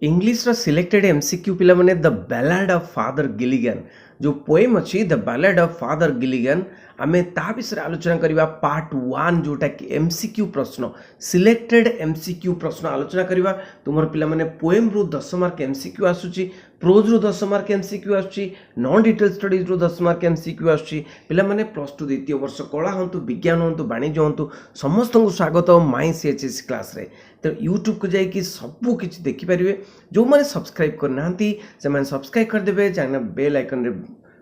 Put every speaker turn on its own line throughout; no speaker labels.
English रो selected MCQ पिला माने the ballad of Father Gilligan जो पोएम अच्छी the ballad of Father Gilligan आमे ता विषय आलोचना करबा पार्ट 1 जोटा कि एमसीक्यू प्रश्न सिलेक्टेड एमसीक्यू प्रश्न आलोचना करबा तुमर पिला माने पोएम रु 10 मार्क एमसीक्यू आसुची प्रोज रु 10 मार्क एमसीक्यू आसुची नॉन डिटेल स्टडीज रु 10 मार्क एमसीक्यू आसुची पिला माने प्लस 2 द्वितीय वर्ष कला हंतु विज्ञान हंतु वाणिज्य हंतु समस्त को स्वागत माई सीएचएस क्लास रे तो यूट्यूब को जाइए सबू किसी देखिपारे जो मैंने सब्सक्राइब करना से सब्सक्राइब करदे चाहे बेल आइकन रे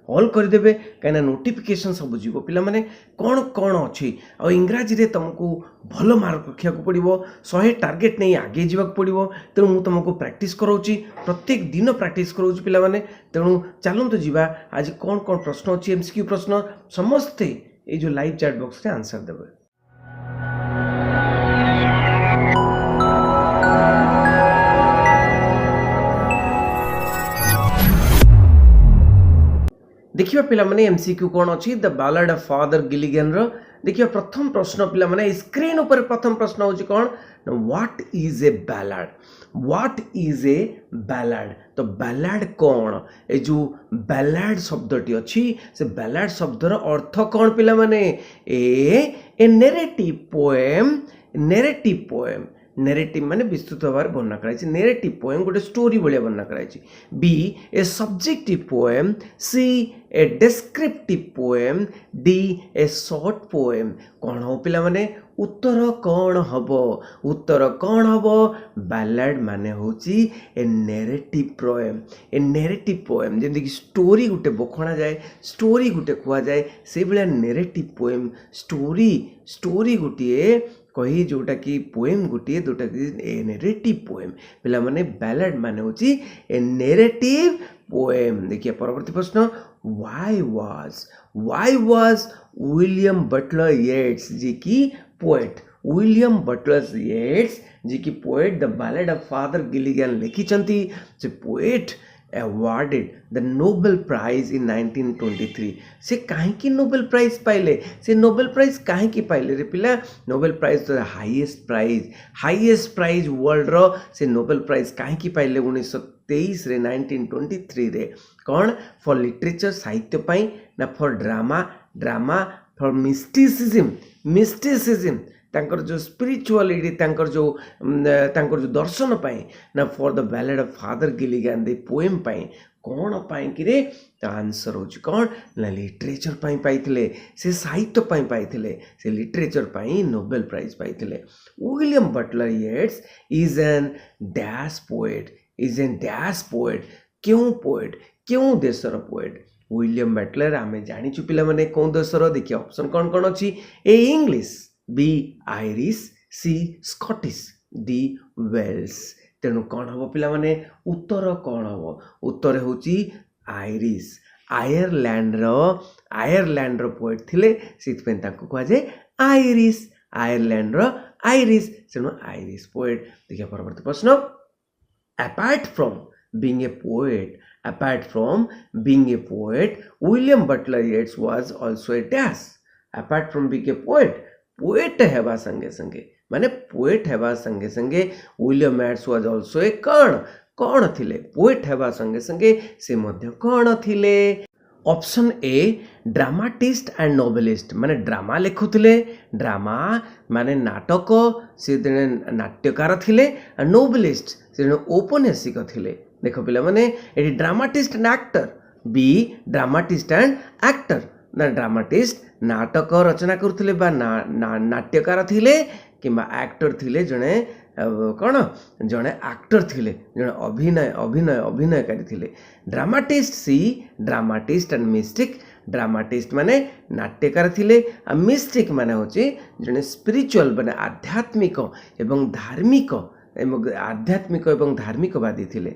ऑल करदे कहीं नोटिफिकेशन सब जीव पिला माने कौन कौन अच्छी आ इंग्राजी रे तुमको भल मार्क रखा पड़ो 100 टार्गेट नहीं आगे जावाक पड़ो तेणु मुझे तुमको प्रैक्टिस कराऊँगी प्रत्येक दिन प्रैक्टिस कराऊँगी पिला माने तेणु चलतु जीवा आज कौन कौन प्रश्न अच्छी एमसीक्यू प्रश्न समस्ते ये जो लाइव चैट बॉक्स रे आंसर देवे। देखिए पिला माने एमसीक्यू कौन अच्छी the ballad of Father Gilligan रो देखिए प्रथम प्रश्न पिला माने स्क्रीन ऊपर प्रथम प्रश्न होची कौन what is a ballad what is a ballad तो बैलाड कौन ए जो बैलाड शब्दटी अच्छी से बैलाड शब्दर अर्थ कौन पिला माने ए नैरेटिव पोएम नेरेटिव माने विस्तृत भाव वर्णना कराई नेरेटिव पोएम गोटे स्टोरी भाया वर्णना कराई B a subjective poem C a descriptive poem D a short poem कौन हो पिला माने उत्तर कौन हम बैलाड माने होची ए नेरेटिव पोएम जमी कि स्टोरी गुटे बखणा जाए स्टोरी गुटे कुआ जाए से भाया नेरेटिव पोएम स्टोरी गोटे कही जोटा कि पोएम गोटे जोटा कि ए नेरेटिव पोएम पिला माने बैलाड माने होची ए नेरेटिव पोएम। देखिए परवर्ती प्रश्न why was William Butler Yeats ji की poet William Butler Yeats ji की poet the ballad of Father Gilligan लिखिचंती से poet awarded the Nobel Prize in 1923 से कहीं नोबेल प्राइज पाइले से नोबेल प्राइज कहीं पाइले रे पिला नोबेल प्राइज तो हाईएस्ट प्राइज वर्ल्ड रो से नोबेल प्राइज कहीं पाइले 1923 रे 1923 रे कौन फॉर लिटरेचर साहित्य पाई ना फॉर ड्रामा फॉर मिस्टिसिज्म तांकर जो स्पिरिचुअलिटी तांकर जो दर्शन पाई ना for the ballad of Father Gilligan दे पोएम पाई कौन पाई कि रे तो आंसर होची कौन ना लिटरेचर पाई पाइथिले से साहित्य पाई पाइथिले से लिटरेचर पाई नोबेल प्राइज पाइथिले। William Butler Yeats is an dash poet क्यों देशर पोएट विलियम बटलर आमे जानिछु पिला माने कोन देशर देखिए ऑप्शन कौन कौन अच्छी ए इंग्लिश बी आयरिश सी स्कॉटिश डी वेल्स तेणु कौन हम पिला माने उत्तर कौन हम उत्तर होची आयरिश आयरलैंड रो पोएट थिले सिथ पेन ताको कहा जाए आयरिश आयरलैंड रो आयरिश तेणु आयरिश पोएट। देखिए परवर्ती प्रश्न apart from being a poet William Butler Yeats was also a dash apart from being a poet हेबा संगे संगे William Yeats was also a कौन थिले पोएट हेबा संगे संगे से मध्य कौन थिले option A dramatist and novelist माने ड्रामा लिखुथिले ड्रामा माने नाटक से जने नाट्यकार थिले और नोवेलिस्ट से जने औपन्यासिक थिले। देखो पिला माने एटी dramatist and actor B dramatist and actor ना ड्रामाटिस्ट नाटक रचना करुले नाट्यकार थिले किंबा एक्टर थिले जड़े कौन जड़े एक्टर थिले जड़े अभिनयकारी थिले। Dramatist C dramatist and mystic dramatist माने नाट्यकार थिले आ मिस्टिक माने होची जड़े स्पिरिचुअल माने आध्यात्मिक एवं धार्मिकवादी थिले।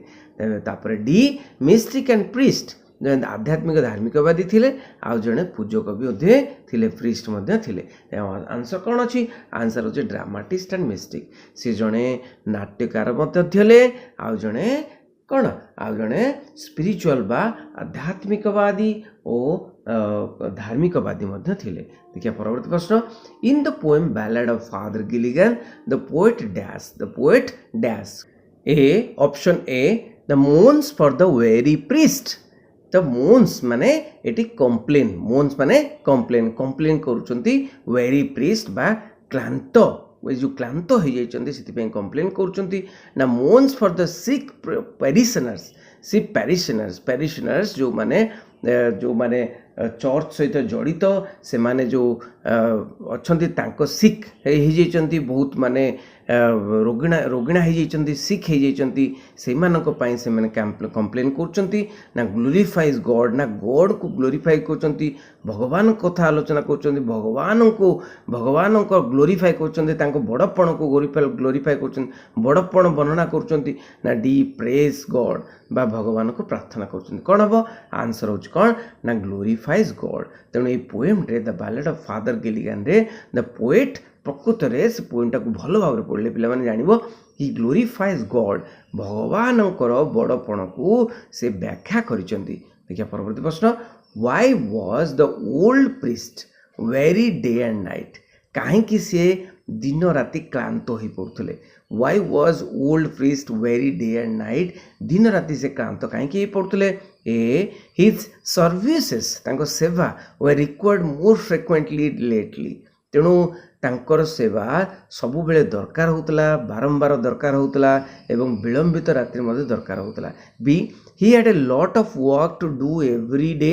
तापर डी मिस्टिक एंड प्रीस्ट जड़े आध्यात्मिक धार्मिकवादी थिले आ जड़े पूजक भी थिले प्रीस्ट थिले। आंसर कौन अच्छी आंसर होचे ड्रामाटिस्ट एंड मिस्टिक से जड़े नाट्यकार थिले आ जड़े कौन आ जड़े स्पिरिचुअल बा आध्यात्मिकवादी और धार्मिकवादी थिले। देखिए परवर्ती प्रश्न in the poem ballad of Father Gilligan the poet dash A option A the mourns for the weary priest the mourns माने एटी कंप्लेन मोन्स माने कंप्लेन करूचंती वेरी प्रीस्ट बा क्लांत जो क्लांत हो जाइछंती सिति कंप्लेन करूचंती ना मोन्स फॉर द सिक पैरिशनर्स सिक पैरिशनर्स जो माने चर्च सहित जड़ित से माने जो अच्छंती तांको सिक हो जाइछंती बहुत माने रोगिणा हो जाइछंती सिक हो जाइछंती से मानको पाई से माने कंप्लेन करचंती ना ग्लोरीफाइज गॉड ना गॉड को ग्लोरीफाई करचंती भगवान कथा आलोचना करचंती भगवान को ग्लोरीफाई करचंती तांको बड़पण को ग्लोरीफाई करचंती बड़पण वर्णना करचंती ना डी प्रेज गॉड बा भगवान को प्रार्थना करचंती कोन हबो आंसर होच कोन ना ग्लोरीफाइज गॉड तेणु ये पोएम रे the ballad of Father Gilligan रे द पोएट प्रकृत रे से पोएम टाको भलो भाव रे पढले पिला माने जानिबो ही ग्लोरीफाइज गॉड भगवानकर बड़पण को से व्याख्या करिसंती देखिया परवर्ती प्रश्न why was the old priest weary day and night काहे कि से दिन राति क्लांत होई पड़ुथले why was old priest weary day and night दिन राति से क्लांत काहे कि पड़ुथले ए हिज सर्विसेस तांको सेवा वे रिक्वायर्ड मोर फ्रिक्वेंटली लेटली तेणु तांकर सेवा सबु बेले दरकार होतला बारंबार दरकार होतला एवं विलंबित रात्रि मध्ये दरकार होतला B he had a lot of work to do every day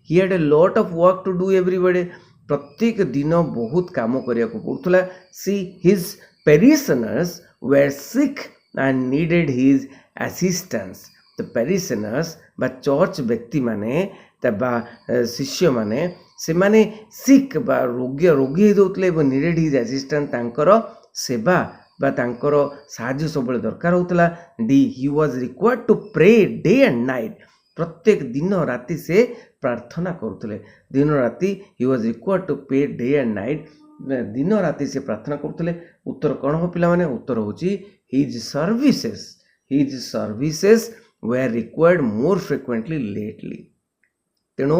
he had a lot of work to do every day प्रत्येक दिन बहुत काम करिया को पड़ुतला C his parishioners were sick and needed his assistance the parishioners बा church व्यक्ति माने बा शिष्य माने से माने सिक बा रोगी होतले एवं नीडेड हिज असिस्टेंस तांकर सेवा बा तांकर साहाय्य सब दरकार होतला D he was required to pray day and night प्रत्येक दिन राति से प्रार्थना करुले दिन राति he was required to pay day and night दिन राति से प्रार्थना करुले उत्तर कौन हो पिला माने उत्तर होची his services were required more frequently lately तेणु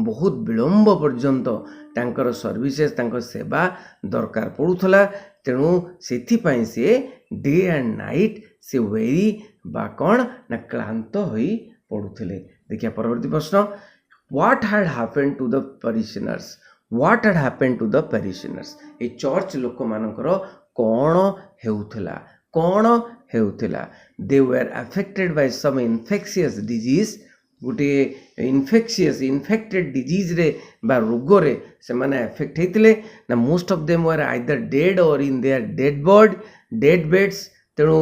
बहुत विलंब पर्यंत तांकर सर्विसेस तांकर सेवा दरकार पड़ुथला तेणु सेथिपाई से डे एंड नाइट से वेरी बा कौन ना क्लांत होई पड़ुथले देखिया परवर्ती प्रश्न What had happened to the parishioners? What had happened to the parishioners? A church लोक मानकर कौन हेउथिला they were affected by some infectious disease गोटे infected disease रे बा रोग रे से माने अफेक्ट हेतिले ना most of them were either dead और इन देयर डेड बेड्स तेणु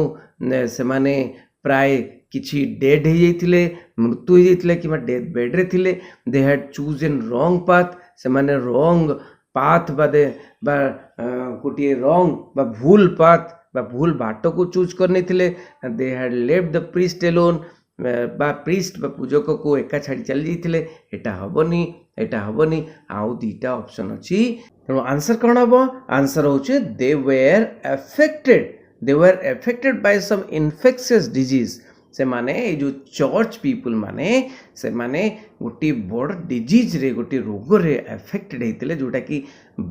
से माने प्राय किछि डेड हो जाइथिले मृत्यु हो जाइथिले कि डेथ बेड रे थिले they had chosen wrong path से माने रॉन्ग पाथ बादे बा गोटे रॉन्ग बा भूल पाथ बा भूल बाट को चूज करने थिले they had left the priest alone बा प्रीस्ट बा पूजक को एका छाड़ी चली जाइथिले एटा हबनी आउ दीटा ऑप्शन अछि तेणु आंसर कोन हबो आंसर होचे they were affected by some infectious disease से माने जो चर्च पीपुल माने से माने गोटे बड़ डिजीज रे गोटे रोग रे अफेक्टेड हेतिले जोटा कि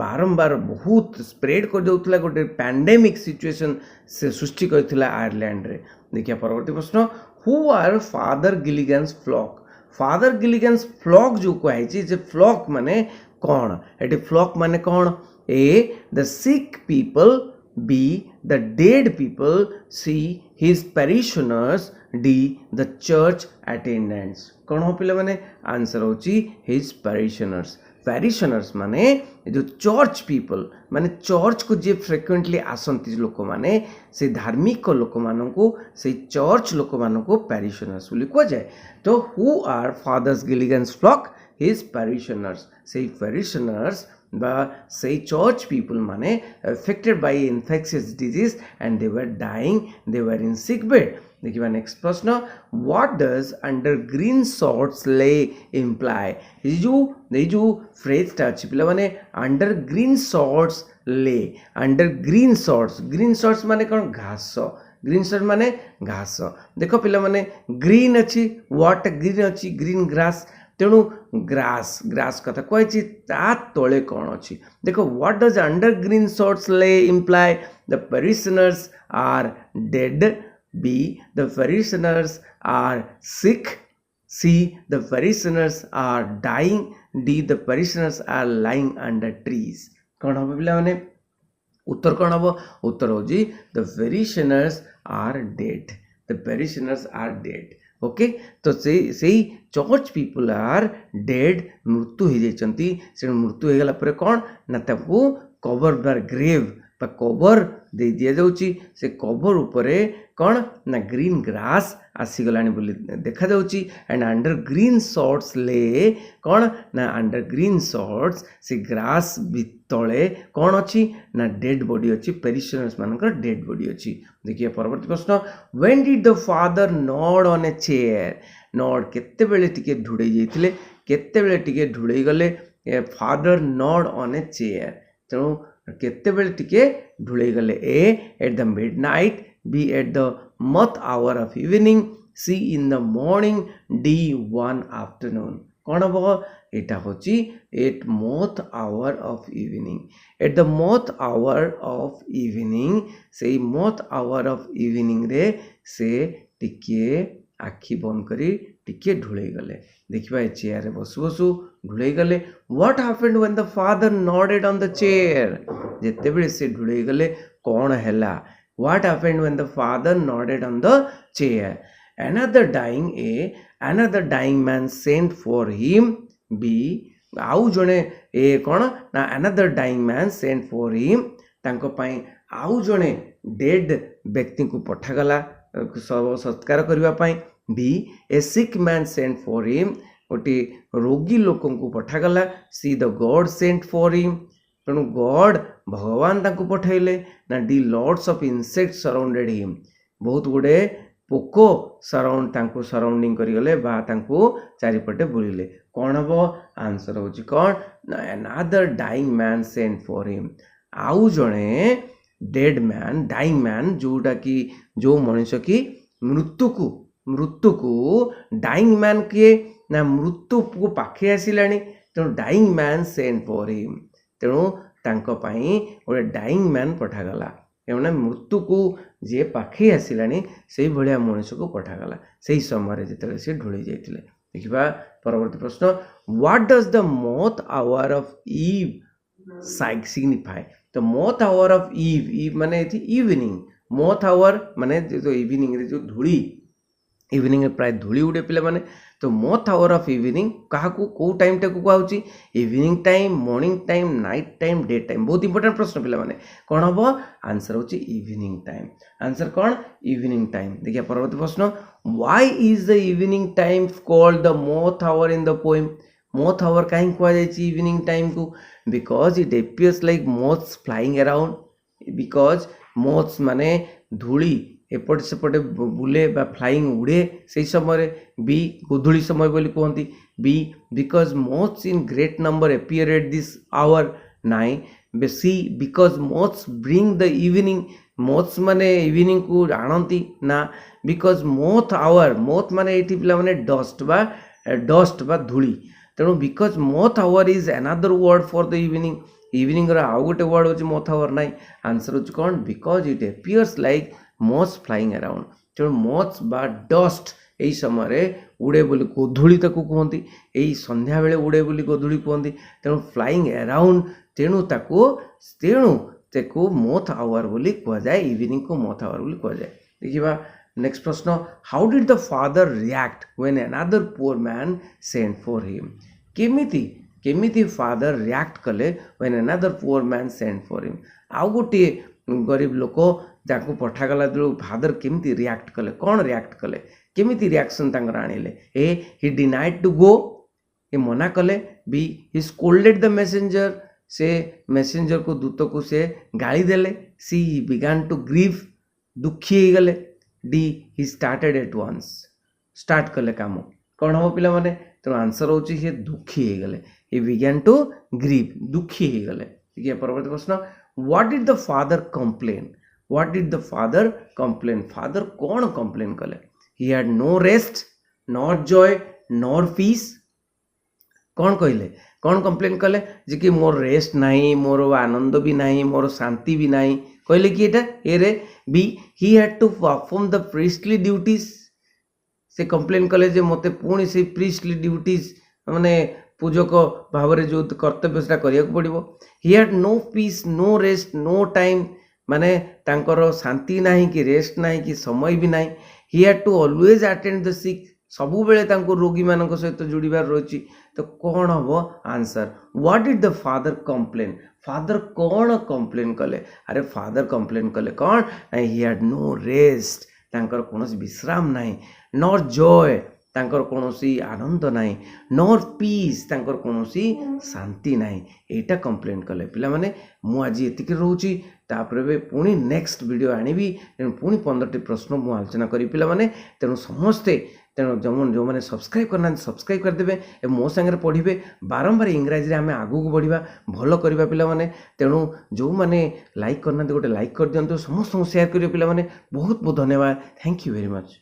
बारंबार बहुत स्प्रेड कर जाउतला गोटे पैंडेमिक सिचुएशन से सृष्टि करथिला आयरलैंड रे देखिया परवर्ती प्रश्न who are Father Gilligan's flock जो कहै जे फ्लॉक माने कोन एटी फ्लॉक माने कोन A the sick people B the dead people C his parishioners D the church attendants कौन हो पिला माने आंसर होची हिज पैरिशनर्स माने जो चर्च पीपल माने चर्च को जे फ्रिक्वेंटली आसंती लोक माने से धार्मिक लोक मानन को से चर्च लोक मानन को पैरिशनर्स बोली को जाए तो who are Father's Gilligan's flock his parishioners से पैरिशनर्स बा say church people माने affected by infectious disease and they were dying, they were in sick bed. देखिए नेक्स्ट प्रश्न what does under green shorts lay imply ये जो phrase टा अछि पिला माने under green shorts lay under green shorts माने कोन घास ग्रीन शॉर्ट माने घास देखो पिला माने ग्रीन अछि व्हाट ग्रीन अछि ग्रीन ग्रास तेणु ग्रास कथा कही ता तले कौन अच्छी देखो what does under green sods lie imply the parishioners are dead B. The parishioners are sick. C. The parishioners are dying. D. The parishioners are lying under trees. कौन हम पिला माने उत्तर कौन हम उत्तर हो जी the parishioners are dead. The parishioners are dead. Okay तो से church people are dead मृत्यु हो जाती से मृत्यु हो गला परे कौन ना ताको कवर बार ग्रेव बा कवर दे दिया जाउची से कवर उपरे कौन ना ग्रीन ग्रास आसीगलानी बोली देखा जाउची एंड अंडर ग्रीन शॉर्ट्स ले कौन ना अंडर ग्रीन शॉर्ट्स से ग्रास तले कौन अच्छी ना डेड बॉडी अच्छी पेरिशनर्स मानकर डेड बॉडी अच्छी देखिए परवर्ती प्रश्न when did the father nod on a chair nod केते बेले टिके ढुड़े जाइतिले केते बेले टिके ढुड़े गले Father nod on a chair तेणु केते बेले टिके ढुड़े गले A at the midnight B at the moth hour of evening C in the morning D one afternoon कौन हम एटा होची at moth hour of evening at the moth hour of evening से मथ आवर ऑफ इवनिंग रे से टिके आखि बंद करी टिके ढुले गले देखिबा चेयर रे बसु बसु ढुले गले what happened when the father nodded on the chair जेते बेले से ढुले गले कौन हैला what happened when the father nodded on the chair another dying man sent for him B आउ जने ए कौन ना another dying man sent for him तांको पाई आउ जने डेड व्यक्ति को पठागला सब सत्कार करबा पाई B a sick man sent for him गोटे रोगी लोक को पठागला C the God sent for him तेणु गॉड भगवान तांको पठाइले ना D lords of insect surrounded him बहुत गुड़े पोको सराउंडिंग करिगले बा तांको चारिपटे बुलिले कौन हम आंसर होची कौन another dying man sent for him आउ जणे डेड मैन डाइंग मैन जोटा कि जो मनुष्य की मृत्यु को डाइंग मैन किए ना मृत्यु को पाखे आसिलानी तेणु dying man sent for him तेणु तांको पाई गोटे डाइंग मैन पठागला एवं मृत्यु को जी पाखे आसिलानी से भाया मनुष्य को पठागला से समय जिते से ढुले जाते देखा परवर्ती प्रश्न what does the moth hour of ewe signify तो मथ आवर ऑफ ईव माने इवनिंग मथ आवर माने जो इवनिंग रे जो धूली इवनिंग प्राय धूली उड़े पिले माने तो मथ आवर ऑफ इवनिंग क्या कौ टाइम टा कहूँ evening time morning time night time day time बहुत इंपोर्टेंट प्रश्न पिला माने कौन हम आंसर होची इवनिंग टाइम आंसर कौन इवनिंग टाइम देखिए परवर्ती प्रश्न why is the evening time called the moth hour in the poem moth hour कहीं कह जाए इवनिंग टाइम को because it appears like moths flying around because moths माने धूली एपट सेपटे बुले बा फ्लाइंग उड़े से समय बी गोधूली समय बोली कहती B because moths in great number appear at this hour नाई C because moths bring the evening moths माने इवनिंग को आणती ना बिकॉज मथ आवर मथ माने ये पिला माने डस्ट बा धूली तेणु बिकॉज मथ our is another word for the evening आउ गोटे वर्ड होची मथ आवर ना आंसर होची कौन because it appears like moths flying around तेणु मथ्स बा डस्ट यही समय उड़े बोली गोधूली ताकू कहती यही संध्या बेले उड़े बोली गोधूली कहती तेणु फ्लाइंग अराउंड तेणु मथ आवर बोली कहुए इवनिंग को मथ आवर बोली कहुए देखिए नेक्स्ट प्रश्न how did the father react when another poor man sent for him केमिति फादर रिएक्ट कले when another poor man sent for him आउ गोटे गरीब लोक जाको पठागला जो फादर केमिति रिएक्ट कले कौन रिएक्ट कले केमिति रिएक्शन तांकर आनिले ए ही डिनाइड टू गो ये मना कले B he scolded the messenger से मैसेंजर को दूत को से गाली देले C he began to grieve दुखी हो गले D he started at once start कले काम कौन हम पिला माने तो आंसर होची हे दुखी हो गले ही बिगान टू ग्रीव दुखी हो गले ठीक है परवर्ती प्रश्न what did the father complain what did the father complain father कौन कंप्लेन कले he had no rest not joy nor peace कौन कहले कौन कंप्लेन कले जे कि मोर रेस्ट नहीं मोर आनंद भी नहीं मोर शांति भी नहीं कहले कि एटा ए रे B he had to perform the priestly duties से कंप्लेन कले जे मते पुणी से प्रीस्टली ड्यूटीज माने पूजक भाव में जो कर्तव्य से करिया पड़ो। He had no peace no rest no time माने तांकर शांति नाही कि रेस्ट नाही कि समय भी नाही। He had to always attend the sick सबु बेले तांको रोगी मानक सहित जोड़बार रही। तो कौन हम answer what did the father complain father कौन कंप्लेन कले अरे फादर कंप्लेन कले कौन ही हैड नो रेस्ट तांकर कौन विश्राम नाही नॉर जॉय तांकर कौन आनंद नाही नॉर पीस तांकर कौन शांति नाही एटा कंप्लेन कले पिला माने मु आज एतिक रोची तापर पुणी नेक्स्ट वीडियो आनिबी तेणु पुणी 15टी प्रश्न मु आलोचना करी पिला माने तेणु समस्ते तेणु जो मैंने सब्सक्राइब करना सब्सक्राइब करदे मो सागर पढ़े बारंबार इंग्राजी आम आगू बढ़ा भल करवा पिला तेणु जो मैंने लाइक करना गोटे लाइक कर दिंतु समस्त शेयर करेंगे पिला बहुत बहुत धन्यवाद थैंक यू वेरी मच।